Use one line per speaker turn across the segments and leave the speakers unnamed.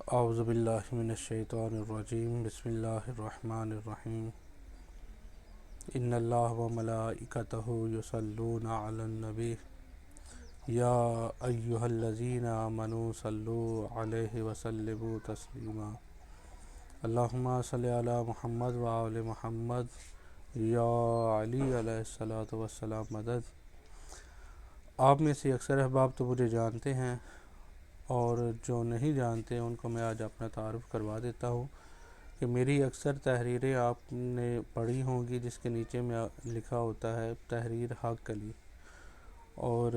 اعوذ باللہ من الشیطان الرجیم بسم اللہ الرحمن الرحیم ان اللہ و ملائکتہ یصلون علی النبی یا ایہا الذین آمنوا صلوا علیہ وسلموا تسلیما اللہم صلی علی محمد و آل محمد یا علی علیہ الصلوۃ والسلام مدد۔ آپ میں سے اکثر احباب تو مجھے جانتے ہیں، اور جو نہیں جانتے ان کو میں آج اپنا تعارف کروا دیتا ہوں کہ میری اکثر تحریریں آپ نے پڑھی ہوں گی جس کے نیچے میں لکھا ہوتا ہے تحریر حق علی، اور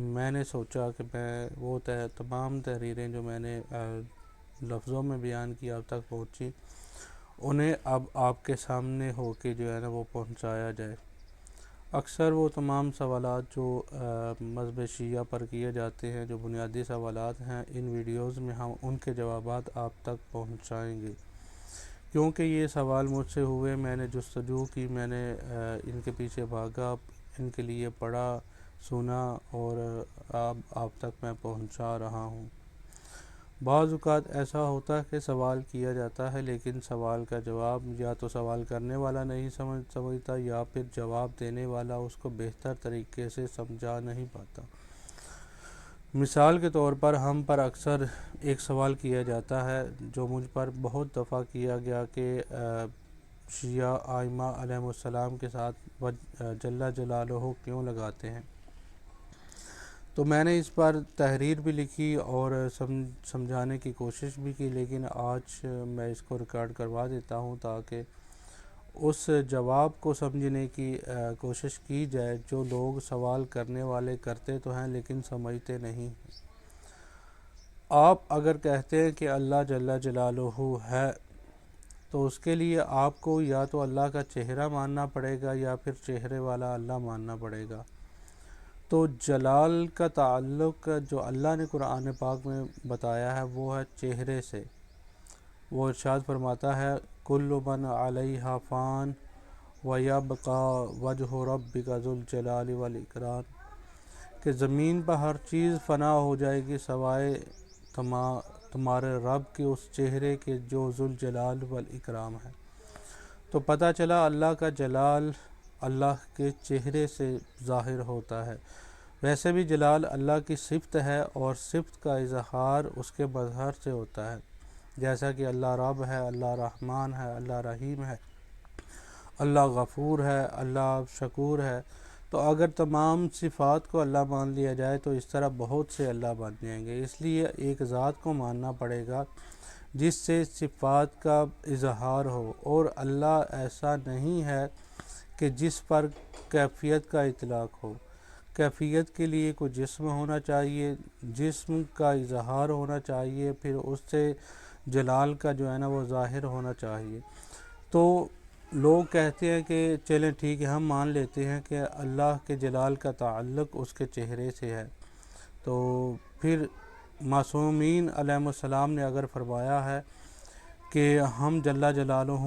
میں نے سوچا کہ میں وہ تمام تحریریں جو میں نے لفظوں میں بیان کی اب تک پہنچی انہیں اب آپ کے سامنے ہو کے جو ہے نا وہ پہنچایا جائے۔ اکثر وہ تمام سوالات جو مذہب شیعہ پر کیے جاتے ہیں، جو بنیادی سوالات ہیں، ان ویڈیوز میں ہم ان کے جوابات آپ تک پہنچائیں گے، کیونکہ یہ سوال مجھ سے ہوئے، میں نے جستجو کی، میں نے ان کے پیچھے بھاگا، ان کے لیے پڑھا، سنا، اور اب آپ تک میں پہنچا رہا ہوں۔ بعض اوقات ایسا ہوتا ہے کہ سوال کیا جاتا ہے لیکن سوال کا جواب یا تو سوال کرنے والا نہیں سمجھتا یا پھر جواب دینے والا اس کو بہتر طریقے سے سمجھا نہیں پاتا۔ مثال کے طور پر ہم پر اکثر ایک سوال کیا جاتا ہے جو مجھ پر بہت دفعہ کیا گیا کہ شیعہ ائمہ علیہ السلام کے ساتھ جل جلالہ کیوں لگاتے ہیں؟ تو میں نے اس پر تحریر بھی لکھی اور سمجھانے کی کوشش بھی کی، لیکن آج میں اس کو ریکارڈ کروا دیتا ہوں تاکہ اس جواب کو سمجھنے کی کوشش کی جائے جو لوگ سوال کرنے والے کرتے تو ہیں لیکن سمجھتے نہیں۔ آپ اگر کہتے ہیں کہ اللہ جل جلالہ ہے تو اس کے لیے آپ کو یا تو اللہ کا چہرہ ماننا پڑے گا یا پھر چہرے والا اللہ ماننا پڑے گا۔ تو جلال کا تعلق جو اللہ نے قرآن پاک میں بتایا ہے وہ ہے چہرے سے۔ وہ ارشاد فرماتا ہے کل من علیہا فان ویبقی وجہ ربک ذو الجلال والاکرام، کہ زمین پر ہر چیز فنا ہو جائے گی سوائے تمہارے رب کے اس چہرے کے جو ذو الجلال والاکرام ہے۔ تو پتہ چلا اللہ کا جلال اللہ کے چہرے سے ظاہر ہوتا ہے۔ ویسے بھی جلال اللہ کی صفت ہے اور صفت کا اظہار اس کے مظہر سے ہوتا ہے، جیسا کہ اللہ رب ہے، اللہ رحمان ہے، اللہ رحیم ہے، اللہ غفور ہے، اللہ شکور ہے۔ تو اگر تمام صفات کو اللہ مان لیا جائے تو اس طرح بہت سے اللہ بن جائیں گے، اس لیے ایک ذات کو ماننا پڑے گا جس سے صفات کا اظہار ہو، اور اللہ ایسا نہیں ہے کہ جس پر کیفیت کا اطلاق ہو۔ کیفیت کے لیے کوئی جسم ہونا چاہیے، جسم کا اظہار ہونا چاہیے، پھر اس سے جلال کا جو ہے نا وہ ظاہر ہونا چاہیے۔ تو لوگ کہتے ہیں کہ چلیں ٹھیک ہے ہم مان لیتے ہیں کہ اللہ کے جلال کا تعلق اس کے چہرے سے ہے، تو پھر معصومین علیہ السلام نے اگر فرمایا ہے کہ ہم جل جلالہ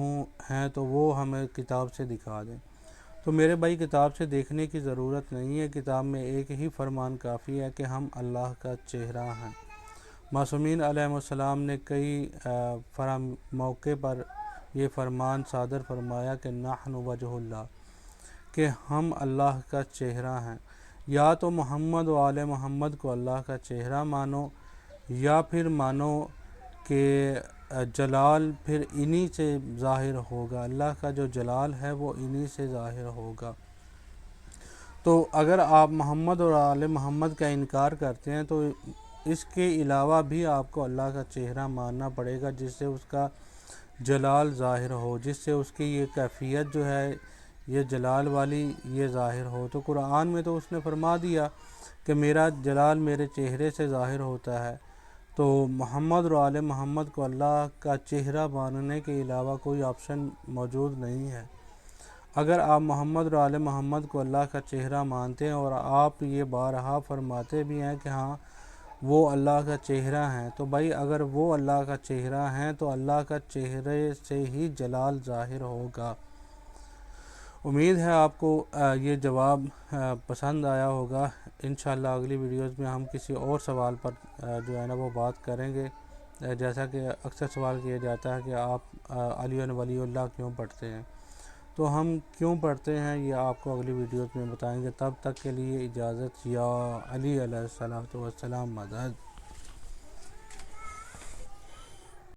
ہیں تو وہ ہمیں کتاب سے دکھا دیں۔ تو میرے بھائی کتاب سے دیکھنے کی ضرورت نہیں ہے، کتاب میں ایک ہی فرمان کافی ہے کہ ہم اللہ کا چہرہ ہیں۔ معصومین علیہ السلام نے کئی موقع پر یہ فرمان صادر فرمایا کہ نحن وجہ اللہ، کہ ہم اللہ کا چہرہ ہیں۔ یا تو محمد و آل محمد کو اللہ کا چہرہ مانو، یا پھر مانو کہ جلال پھر انہی سے ظاہر ہوگا، اللہ کا جو جلال ہے وہ انہی سے ظاہر ہوگا۔ تو اگر آپ محمد اور آل محمد کا انکار کرتے ہیں تو اس کے علاوہ بھی آپ کو اللہ کا چہرہ ماننا پڑے گا جس سے اس کا جلال ظاہر ہو، جس سے اس کی یہ کیفیت جو ہے یہ جلال والی یہ ظاہر ہو۔ تو قرآن میں تو اس نے فرما دیا کہ میرا جلال میرے چہرے سے ظاہر ہوتا ہے، تو محمد اور آل محمد کو اللہ کا چہرہ ماننے کے علاوہ کوئی آپشن موجود نہیں ہے۔ اگر آپ محمد اور آل محمد کو اللہ کا چہرہ مانتے ہیں اور آپ یہ بارہا فرماتے بھی ہیں کہ ہاں وہ اللہ کا چہرہ ہیں، تو بھائی اگر وہ اللہ کا چہرہ ہیں تو اللہ کا چہرے سے ہی جلال ظاہر ہوگا۔ امید ہے آپ کو یہ جواب پسند آیا ہوگا۔ انشاءاللہ اگلی ویڈیوز میں ہم کسی اور سوال پر جو ہے نا وہ بات کریں گے۔ جیسا کہ اکثر سوال کیا جاتا ہے کہ آپ علی ولی اللہ کیوں پڑھتے ہیں، تو ہم کیوں پڑھتے ہیں یہ آپ کو اگلی ویڈیوز میں بتائیں گے۔ تب تک کے لیے اجازت، یا علی علیہ الصلوۃ والسلام مدد۔